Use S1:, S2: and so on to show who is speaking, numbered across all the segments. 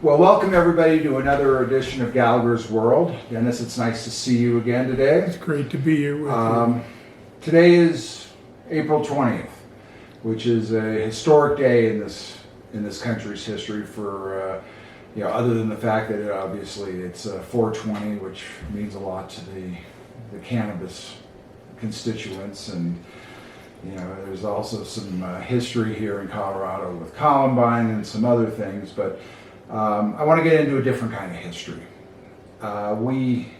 S1: Well, welcome everybody to another edition of Gallagher's World. Dennis, it's nice to see you again today.
S2: It's great to be here with you.
S1: Today is April 20th, which is a historic day in this country's history for, other than the fact that it's 420, which means a lot to the cannabis constituents, and there's also some history here in Colorado with Columbine and some other things, but I want to get into a different kind of history. We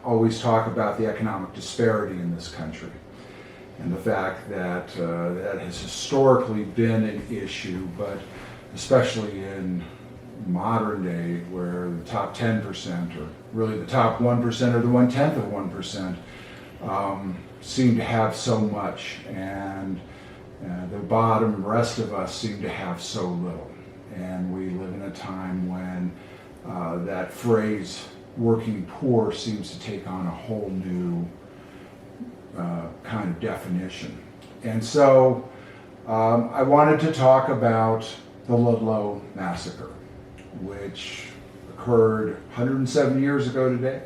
S1: always talk about the economic disparity in this country and the fact that that has historically been an issue, but especially in modern day where the top 10%, or really the top 1% or the 1/10 of 1%, seem to have so much, and the bottom rest of us seem to have so little. And we live in a time when that phrase, working poor, seems to take on a whole new kind of definition. And so I wanted to talk about the Ludlow Massacre, which occurred 107 years ago today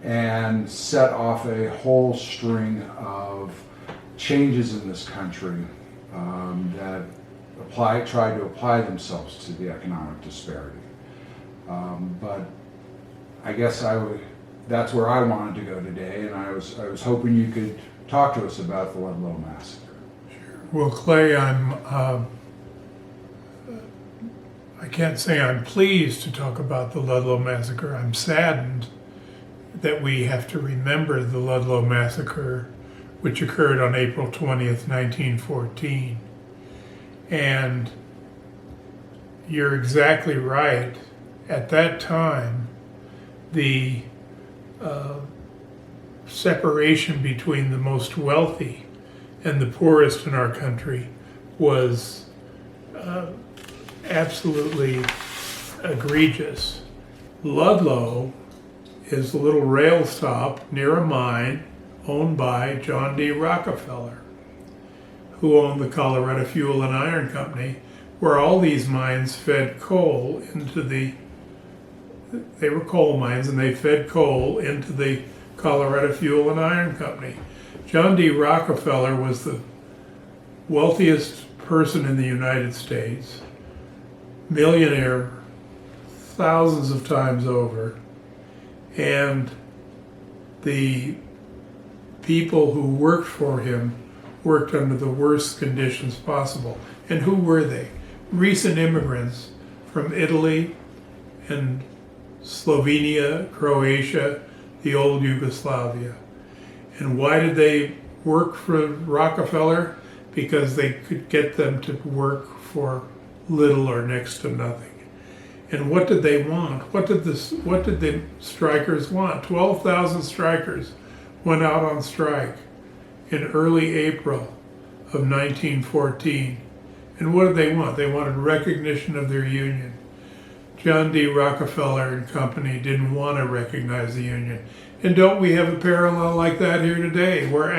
S1: and set off a whole string of changes in this country that tried to apply themselves to the economic disparity. But I guess that's where I wanted to go today, and I was hoping you could talk to us about the Ludlow Massacre.
S2: Sure. Well, Clay, I can't say I'm pleased to talk about the Ludlow Massacre. I'm saddened that we have to remember the Ludlow Massacre, which occurred on April 20th, 1914. And you're exactly right. At that time, the separation between the most wealthy and the poorest in our country was absolutely egregious. Ludlow is a little rail stop near a mine owned by John D. Rockefeller, who owned the Colorado Fuel and Iron Company, where all these mines fed coal they were coal mines, and they fed coal into the Colorado Fuel and Iron Company. John D. Rockefeller was the wealthiest person in the United States, millionaire thousands of times over, and the people who worked for him worked under the worst conditions possible. And who were they? Recent immigrants from Italy and Slovenia, Croatia, the old Yugoslavia. And why did they work for Rockefeller? Because they could get them to work for little or next to nothing. And what did they want? What did the strikers want? 12,000 strikers went out on strike in early April of 1914. And what did they want? They wanted recognition of their union. John D. Rockefeller and company didn't want to recognize the union. And don't we have a parallel like that here today, where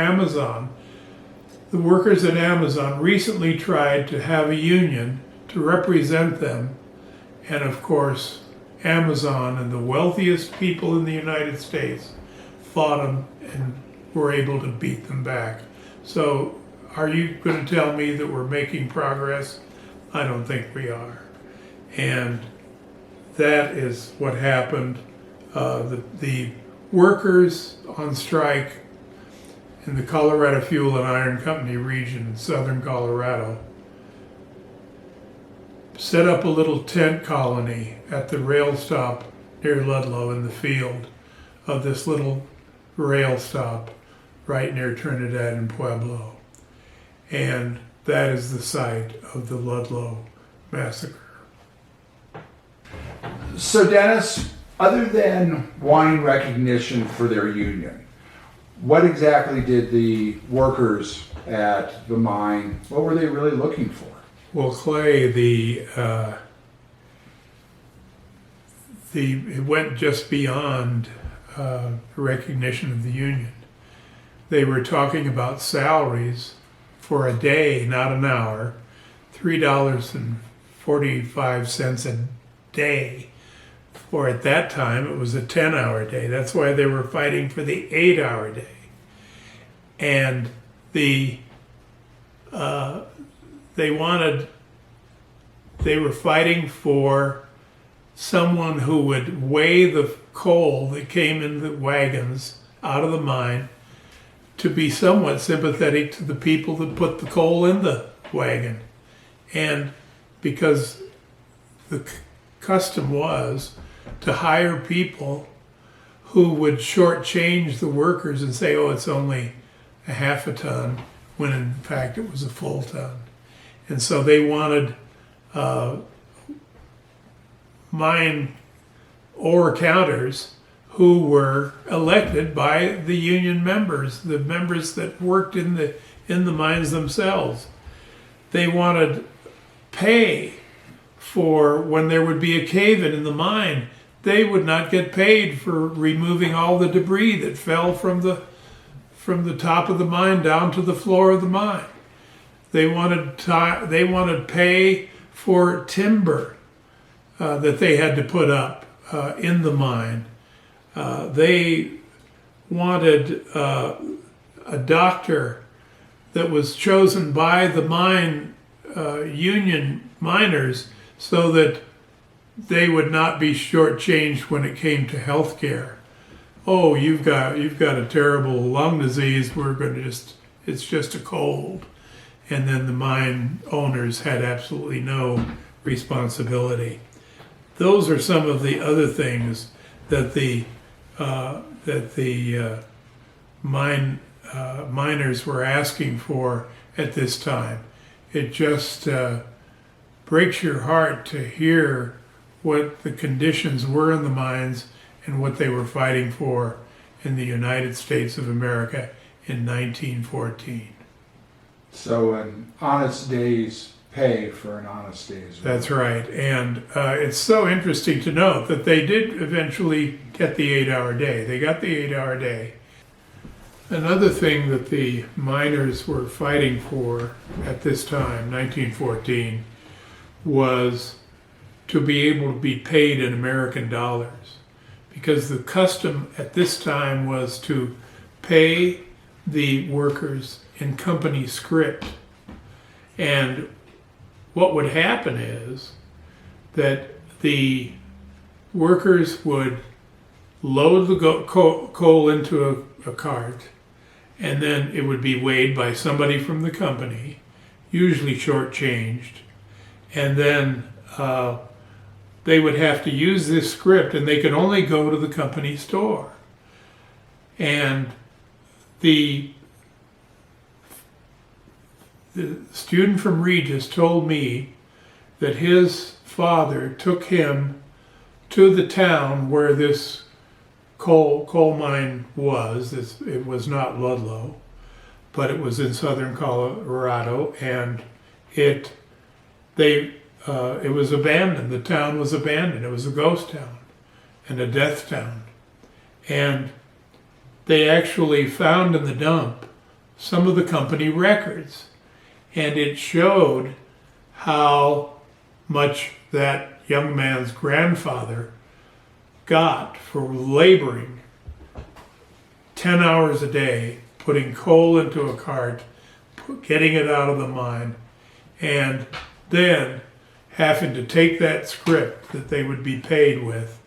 S2: the workers at Amazon recently tried to have a union to represent them. And of course, Amazon and the wealthiest people in the United States fought them and were able to beat them back. So are you going to tell me that we're making progress? I don't think we are. And that is what happened. The workers on strike in the Colorado Fuel and Iron Company region in southern Colorado set up a little tent colony at the rail stop near Ludlow in the field of this little rail stop right near Trinidad and Pueblo. And that is the site of the Ludlow Massacre.
S1: So Dennis, other than wanting recognition for their union, what exactly did the workers at the mine, what were they really looking for?
S2: Well, Clay, it went just beyond recognition of the union. They were talking about salaries for a day, not an hour, $3.45 a day. Or at that time, it was a 10-hour day. That's why they were fighting for the 8-hour day. And they were fighting for someone who would weigh the coal that came in the wagons out of the mine to be somewhat sympathetic to the people that put the coal in the wagon. And because the custom was to hire people who would shortchange the workers and say, oh, it's only a half a ton, when in fact it was a full ton. And so they wanted mine ore counters who were elected by the union members, the members that worked in the mines themselves. They wanted pay for when there would be a cave-in in the mine. They would not get paid for removing all the debris that fell from the top of the mine down to the floor of the mine. They wanted pay for timber that they had to put up in the mine. They wanted a doctor that was chosen by the mine union miners so that they would not be shortchanged when it came to health care. Oh, you've got a terrible lung disease. It's just a cold. And then the mine owners had absolutely no responsibility. Those are some of the other things that the miners were asking for at this time. It just breaks your heart to hear what the conditions were in the mines and what they were fighting for in the United States of America in 1914.
S1: So an honest day's pay for an honest day's work.
S2: That's right. And it's so interesting to note that they did eventually get the 8-hour day. They got the 8-hour day. Another thing that the miners were fighting for at this time, 1914, was to be able to be paid in American dollars. Because the custom at this time was to pay the workers in company script. And what would happen is that the workers would load the coal into a cart, and then it would be weighed by somebody from the company, usually shortchanged, and then they would have to use this script, and they could only go to the company store. And the student from Regis told me that his father took him to the town where this coal mine was. It was not Ludlow, but it was in southern Colorado, and it was abandoned. The town was abandoned. It was a ghost town and a death town. And they actually found in the dump some of the company records. And it showed how much that young man's grandfather got for laboring 10 hours a day, putting coal into a cart, getting it out of the mine, and then having to take that script that they would be paid with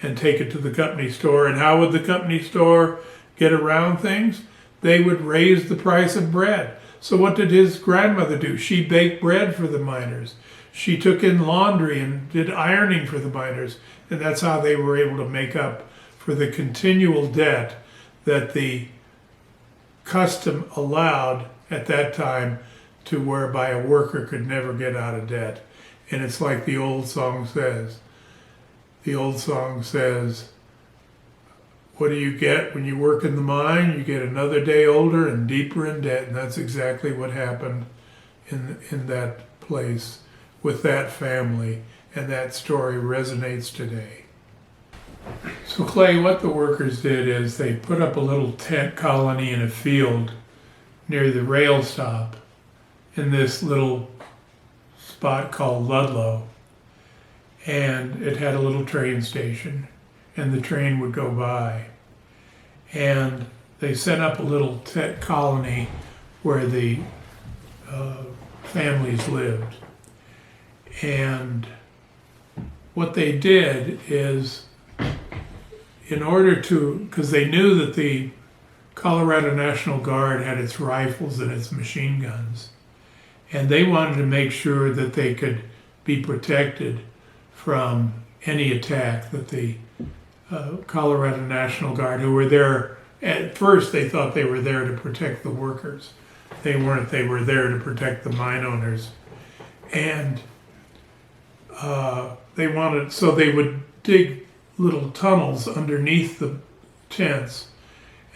S2: and take it to the company store. And how would the company store get around things? They would raise the price of bread. So what did his grandmother do? She baked bread for the miners. She took in laundry and did ironing for the miners. And that's how they were able to make up for the continual debt that the custom allowed at that time, to whereby a worker could never get out of debt. And it's like the old song says. The old song says, what do you get when you work in the mine? You get another day older and deeper in debt. And that's exactly what happened in that place with that family. And that story resonates today. So Clay, what the workers did is they put up a little tent colony in a field near the rail stop in this little spot called Ludlow. and it had a little train station, and the train would go by. And they set up a little colony where the families lived. And what they did is, in order to, because they knew that the Colorado National Guard had its rifles and its machine guns, and they wanted to make sure that they could be protected from any attack that the Colorado National Guard, who were there, at first they thought they were there to protect the workers. They weren't, they were there to protect the mine owners. And they wanted, so they would dig little tunnels underneath the tents,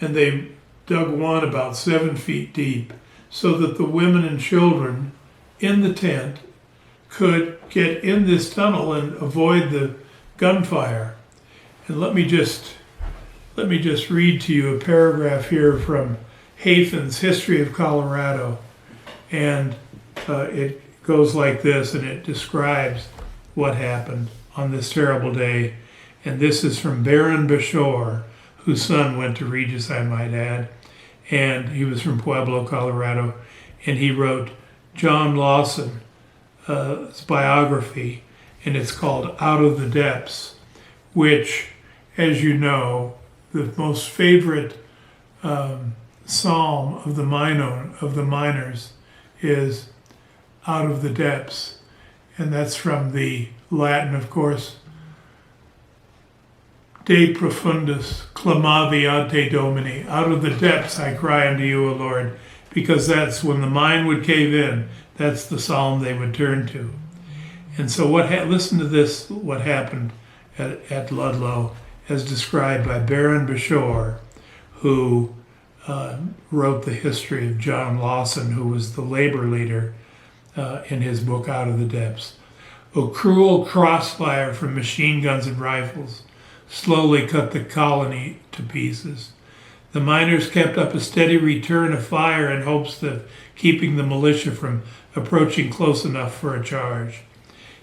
S2: and they dug one about 7 feet deep so that the women and children in the tent could get in this tunnel and avoid the gunfire. And let me just read to you a paragraph here from Hafan's History of Colorado, and it goes like this, and it describes what happened on this terrible day. And this is from Baron Bashore, whose son went to Regis, I might add, and he was from Pueblo, Colorado, and he wrote John Lawson's biography, and it's called Out of the Depths, which, as you know, the most favorite psalm of the miners is Out of the Depths, and that's from the Latin, of course, De profundis clamavi ad te Domini. Out of the depths I cry unto you, O Lord, because that's when the mine would cave in. That's the psalm they would turn to. And so listen to this, what happened at Ludlow, as described by Baron Bashore, who wrote the history of John Lawson, who was the labor leader in his book Out of the Depths. A cruel crossfire from machine guns and rifles slowly cut the colony to pieces. The miners kept up a steady return of fire in hopes of keeping the militia from approaching close enough for a charge.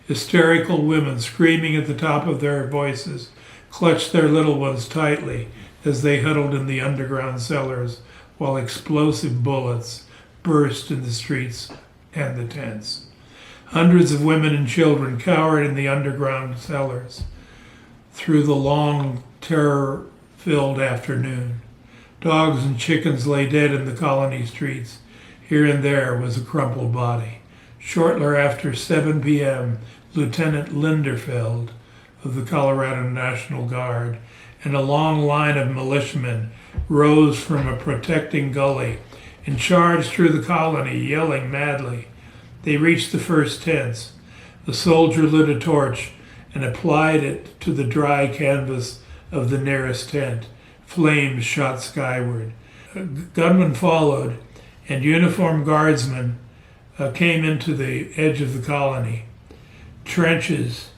S2: Hysterical women, screaming at the top of their voices, clutched their little ones tightly as they huddled in the underground cellars while explosive bullets burst in the streets and the tents. Hundreds of women and children cowered in the underground cellars through the long, terror-filled afternoon. Dogs and chickens lay dead in the colony streets. Here and there was a crumpled body. Shortly after 7 p.m., Lieutenant Linderfeld of the Colorado National Guard and a long line of militiamen rose from a protecting gully and charged through the colony, yelling madly. They reached the first tents. The soldier lit a torch and applied it to the dry canvas of the nearest tent. Flames shot skyward. Gunmen followed, and uniformed guardsmen came into the edge of the colony. Torches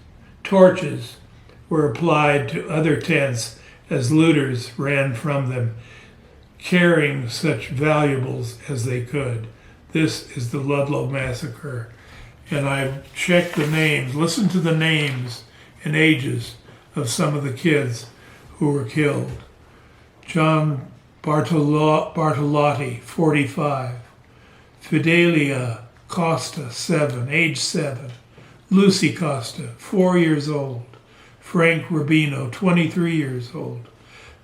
S2: were applied to other tents as looters ran from them, carrying such valuables as they could. This is the Ludlow Massacre. And I checked the names, listened to the names and ages of some of the kids who were killed. John Bartolotti, 45. Fidelia Costa, 7, age 7. Lucy Costa, 4 years old. Frank Rubino, 23 years old.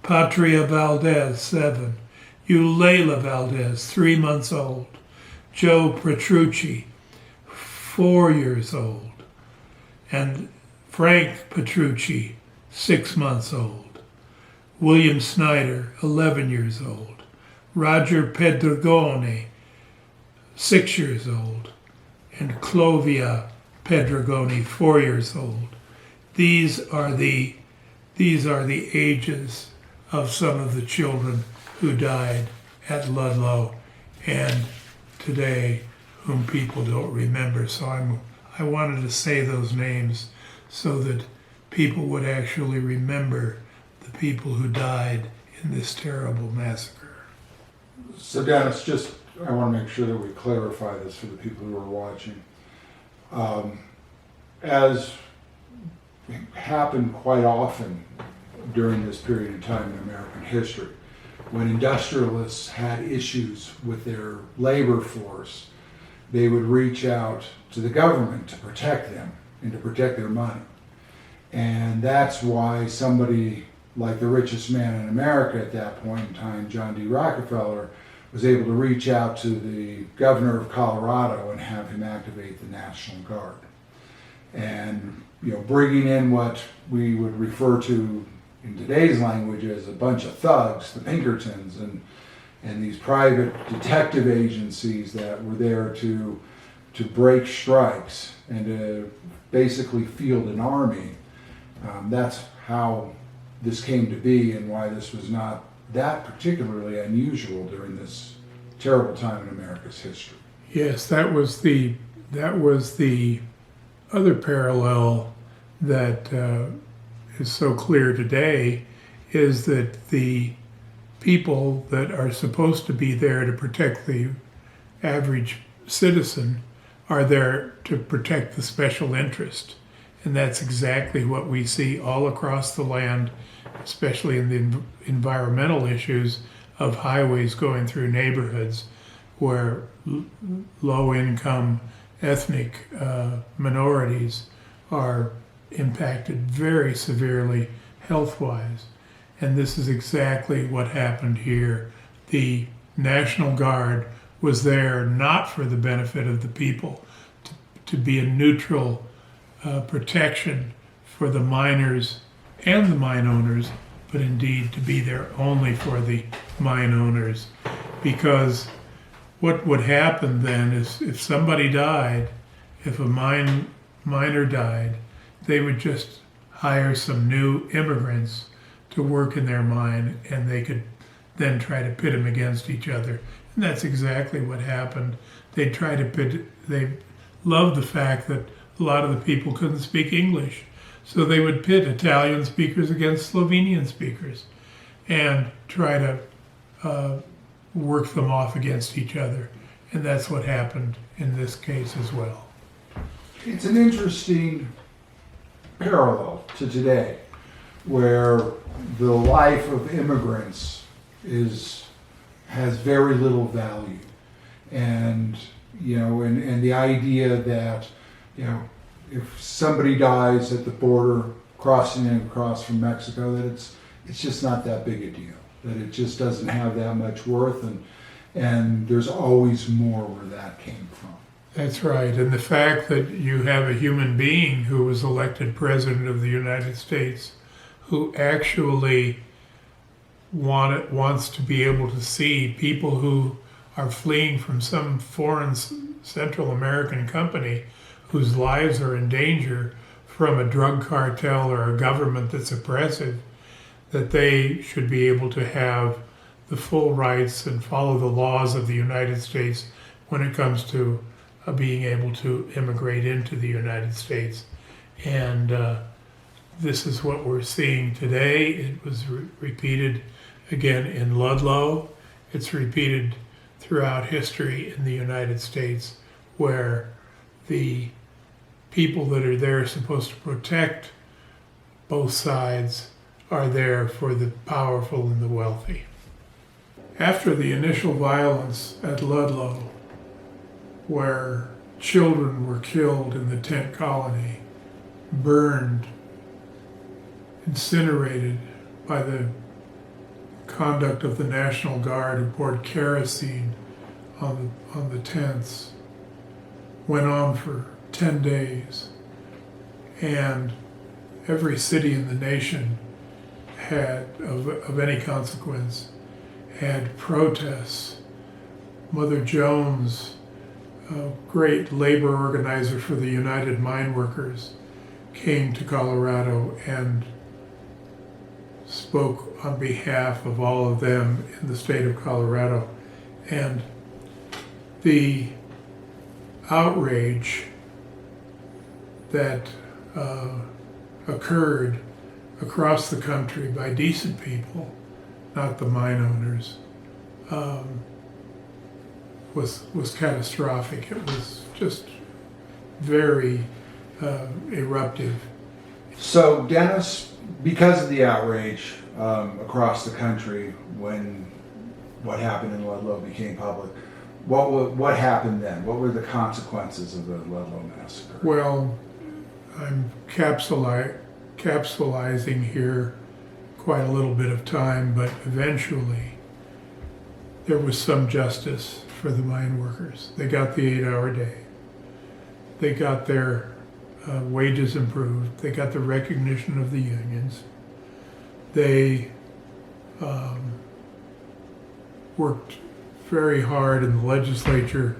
S2: Patria Valdez, 7. Eulalia Valdez, 3 months old. Joe Petrucci, 4 years old. And Frank Petrucci, 6 months old. William Snyder, 11 years old. Roger Pedragone, 6 years old. And Clovia Pedragone, 4 years old. These are the ages of some of the children who died at Ludlow and today whom people don't remember. So I wanted to say those names so that people would actually remember the people who died in this terrible massacre.
S1: So Dennis, I want to make sure that we clarify this for the people who are watching. As happened quite often during this period of time in American history. When industrialists had issues with their labor force, they would reach out to the government to protect them and to protect their money. And that's why somebody like the richest man in America at that point in time, John D. Rockefeller, was able to reach out to the governor of Colorado and have him activate the National Guard. And bringing in what we would refer to in today's language as a bunch of thugs, the Pinkertons, and these private detective agencies that were there to break strikes and to basically field an army. That's how this came to be, and why this was not that particularly unusual during this terrible time in America's history.
S2: Yes, that was the other parallel that is so clear today, is that the people that are supposed to be there to protect the average citizen are there to protect the special interest. And that's exactly what we see all across the land, especially in the environmental issues of highways going through neighborhoods where low-income ethnic minorities are impacted very severely health-wise. And this is exactly what happened here. The National Guard was there not for the benefit of the people, to be a neutral protection for the miners and the mine owners, but indeed to be there only for the mine owners. Because what would happen then is, if somebody died, if a miner died, they would just hire some new immigrants to work in their mine, and they could then try to pit them against each other. And that's exactly what happened. They loved the fact that a lot of the people couldn't speak English. So they would pit Italian speakers against Slovenian speakers and try to work them off against each other. And that's what happened in this case as well.
S1: It's an interesting parallel to today, where the life of immigrants has very little value. And the idea that if somebody dies at the border crossing across from Mexico, that it's just not that big a deal, that it just doesn't have that much worth, and there's always more where that came from.
S2: That's right. And the fact that you have a human being who was elected president of the United States, who actually wants to be able to see people who are fleeing from some foreign Central American company whose lives are in danger from a drug cartel or a government that's oppressive, that they should be able to have the full rights and follow the laws of the United States when it comes to being able to immigrate into the United States. And this is what we're seeing today. It was repeated again in Ludlow. It's repeated throughout history in the United States, where the people that are there supposed to protect both sides are there for the powerful and the wealthy. After the initial violence at Ludlow, where children were killed in the tent colony, burned, incinerated by the conduct of the National Guard, who poured kerosene on the tents, went on for 10 days. And every city in the nation had, of any consequence, had protests. Mother Jones, a great labor organizer for the United Mine Workers, came to Colorado and spoke on behalf of all of them in the state of Colorado. And the outrage that occurred across the country by decent people, not the mine owners, was catastrophic. It was just very eruptive.
S1: So Dennis, because of the outrage across the country when what happened in Ludlow became public, what happened then? What were the consequences of the Ludlow Massacre?
S2: Well, I'm capsulizing here quite a little bit of time, but eventually there was some justice for the mine workers. They got the 8-hour day. They got their wages improved. They got the recognition of the unions. They worked very hard in the legislature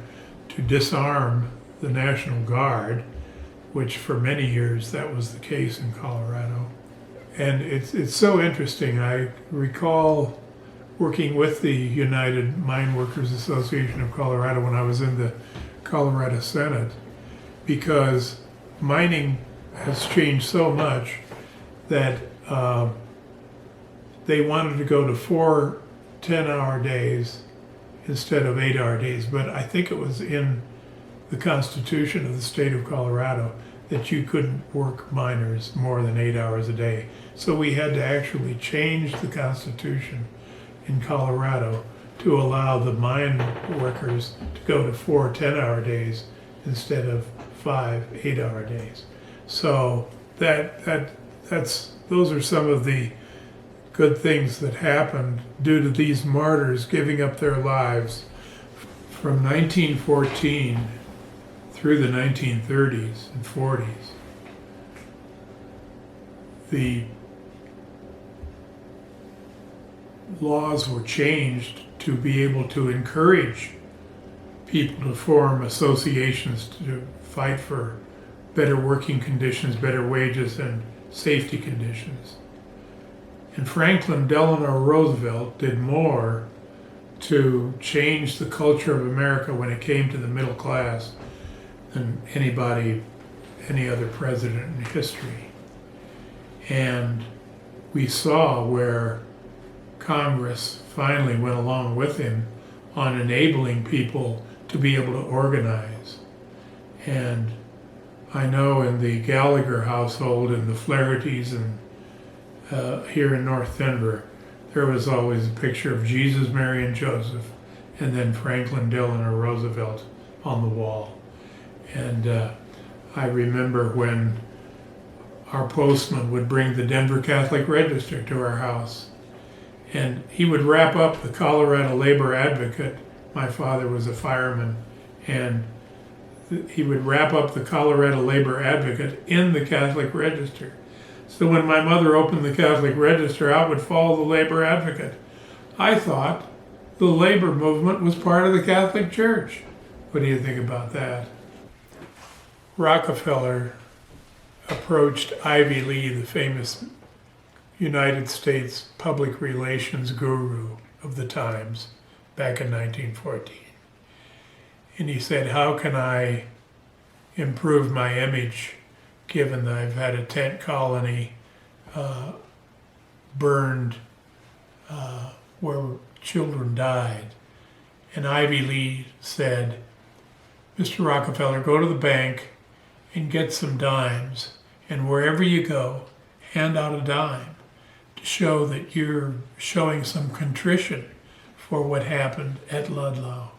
S2: to disarm the National Guard, which for many years that was the case in Colorado. And it's so interesting. I recall working with the United Mine Workers Association of Colorado when I was in the Colorado Senate, because mining has changed so much that they wanted to go to 4 10-hour days instead of 8-hour days. But I think it was in the Constitution of the state of Colorado that you couldn't work miners more than 8 hours a day. So we had to actually change the Constitution in Colorado to allow the mine workers to go to 4 10-hour days instead of 5 8-hour days. So those are some of the good things that happened due to these martyrs giving up their lives from 1914 through the 1930s and 40s. The laws were changed to be able to encourage people to form associations to fight for better working conditions, better wages, and safety conditions. And Franklin Delano Roosevelt did more to change the culture of America when it came to the middle class than any other president in history. And we saw where Congress finally went along with him on enabling people to be able to organize. And I know in the Gallagher household and the Flahertys and here in North Denver, there was always a picture of Jesus, Mary, and Joseph, and then Franklin Delano Roosevelt on the wall. And I remember when our postman would bring the Denver Catholic Register to our house, and he would wrap up the Colorado Labor Advocate. My father was a fireman, and he would wrap up the Colorado Labor Advocate in the Catholic Register. So when my mother opened the Catholic Register, I would follow the Labor Advocate. I thought the labor movement was part of the Catholic Church. What do you think about that? Rockefeller approached Ivy Lee, the famous United States public relations guru of the times, back in 1914. And he said, how can I improve my image given that I've had a tent colony burned where children died? And Ivy Lee said, Mr. Rockefeller, go to the bank and get some dimes, and wherever you go, hand out a dime to show that you're showing some contrition for what happened at Ludlow.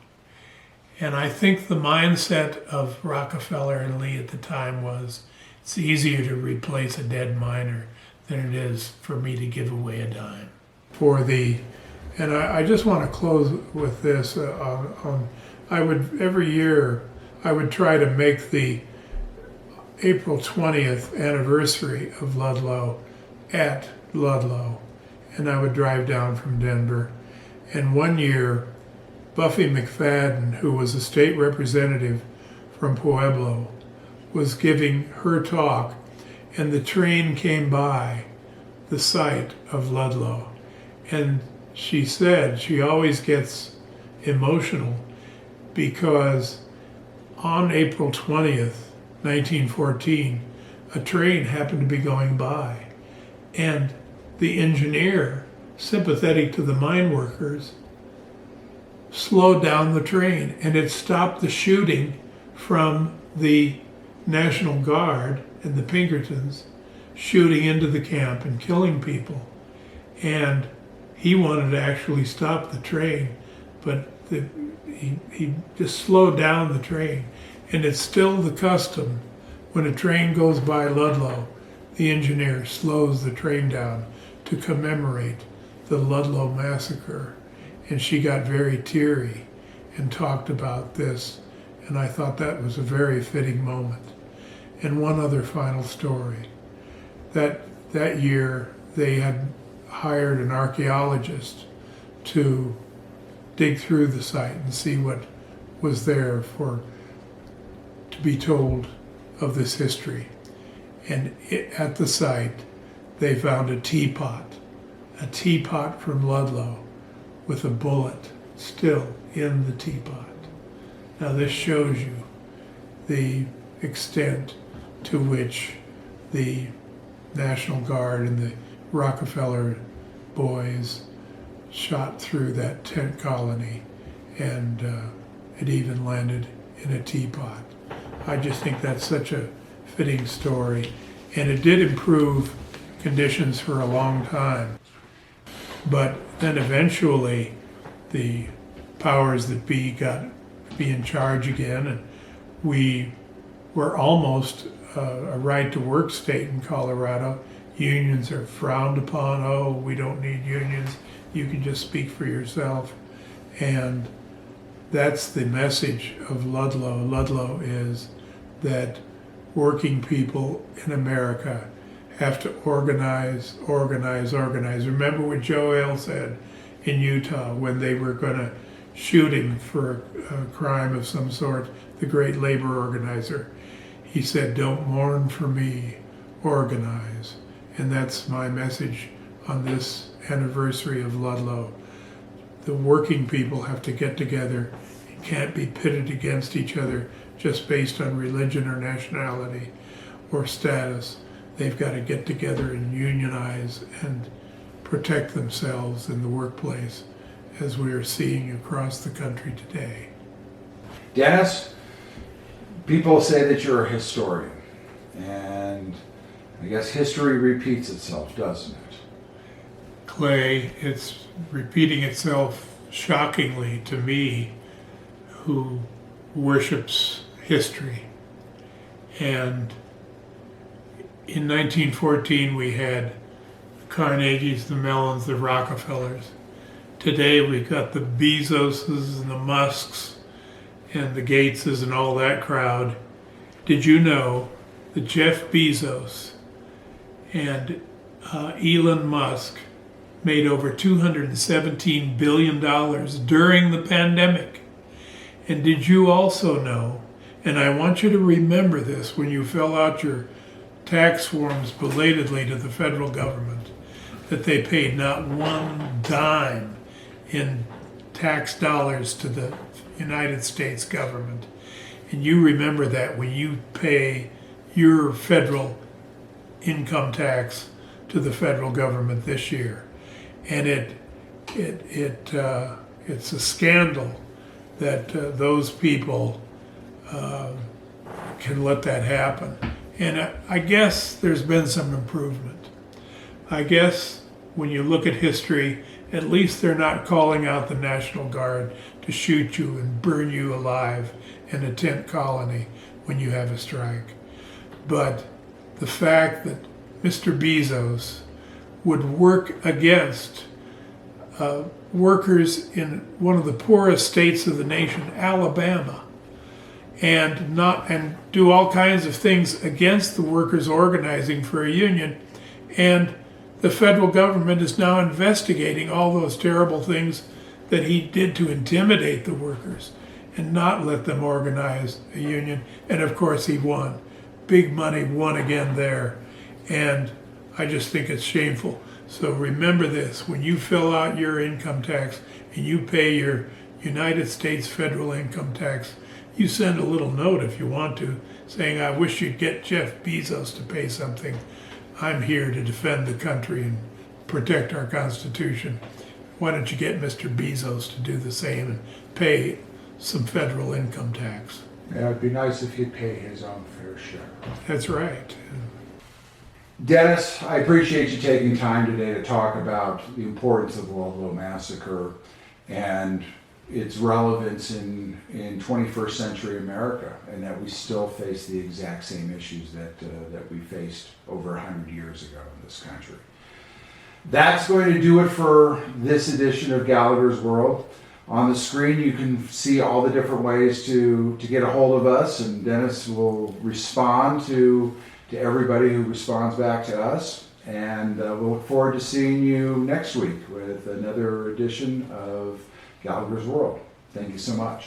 S2: And I think the mindset of Rockefeller and Lee at the time was, it's easier to replace a dead miner than it is for me to give away a dime. And I just want to close with this. Every year, I would try to make the April 20th anniversary of Ludlow at Ludlow. And I would drive down from Denver. And one year, Buffy McFadden, who was a state representative from Pueblo, was giving her talk, and the train came by the site of Ludlow. And she said she always gets emotional because on April 20th, 1914, a train happened to be going by, and the engineer, sympathetic to the mine workers, slowed down the train, and it stopped the shooting from the National Guard and the Pinkertons shooting into the camp and killing people. And he wanted to actually stop the train, but he just slowed down the train. And it's still the custom when a train goes by Ludlow, the engineer slows the train down to commemorate the Ludlow Massacre. And she got very teary and talked about this. And I thought that was a very fitting moment. And one other final story. That year they had hired an archaeologist to dig through the site and see what was there to be told of this history. And at the site, they found a teapot from Ludlow with a bullet still in the teapot. Now this shows you the extent to which the National Guard and the Rockefeller boys shot through that tent colony, and it even landed in a teapot. I just think that's such a fitting story, and it did improve conditions for a long time. But then eventually the powers that be got to be in charge again, and we were almost a right-to-work state in Colorado. Unions are frowned upon. Oh, we don't need unions. You can just speak for yourself. And that's the message of Ludlow. Ludlow is that working people in America have to organize. Remember what Joe Ale said in Utah when they were going to shoot him for a crime of some sort, the great labor organizer. He said, "Don't mourn for me, organize." And that's my message on this anniversary of Ludlow. The working people have to get together. It can't be pitted against each other just based on religion or nationality or status. They've got to get together and unionize and protect themselves in the workplace, as we are seeing across the country today.
S1: Dennis, people say that you're a historian, and I guess history repeats itself, doesn't it?
S2: Clay, it's repeating itself shockingly to me, who worships history. And in 1914 we had the Carnegies, the Mellons, the Rockefellers. Today we've got the Bezoses and the Musks and the Gateses and all that crowd. Did you know that Jeff Bezos and Elon Musk made over $217 billion during the pandemic? And did you also know, and I want you to remember this when you fill out your tax forms belatedly to the federal government, that they paid not one dime in tax dollars to the United States government. And you remember that when you pay your federal income tax to the federal government this year. And it's a scandal that those people can let that happen. And I guess there's been some improvement. I guess when you look at history, at least they're not calling out the National Guard to shoot you and burn you alive in a tent colony when you have a strike. But the fact that Mr. Bezos would work against workers in one of the poorest states of the nation, Alabama, and do all kinds of things against the workers organizing for a union, and the federal government is now investigating all those terrible things that he did to intimidate the workers and not let them organize a union. And of course he won. Big money won again there. And I just think it's shameful. So remember this, when you fill out your income tax and you pay your United States federal income tax, you send a little note if you want to, saying, "I wish you'd get Jeff Bezos to pay something. I'm here to defend the country and protect our Constitution. Why don't you get Mr. Bezos to do the same and pay some federal income tax?"
S1: Yeah, it'd be nice if he'd pay his own fair share.
S2: That's right.
S1: Dennis, I appreciate you taking time today to talk about the importance of the Ludlow Massacre and its relevance in 21st century America, and that we still face the exact same issues that we faced over 100 years ago in this country. That's going to do it for this edition of Gallagher's World. On the screen you can see all the different ways to get a hold of us, and Dennis will respond to everybody who responds back to us. And we'll look forward to seeing you next week with another edition of Gallagher's World. Thank you so much.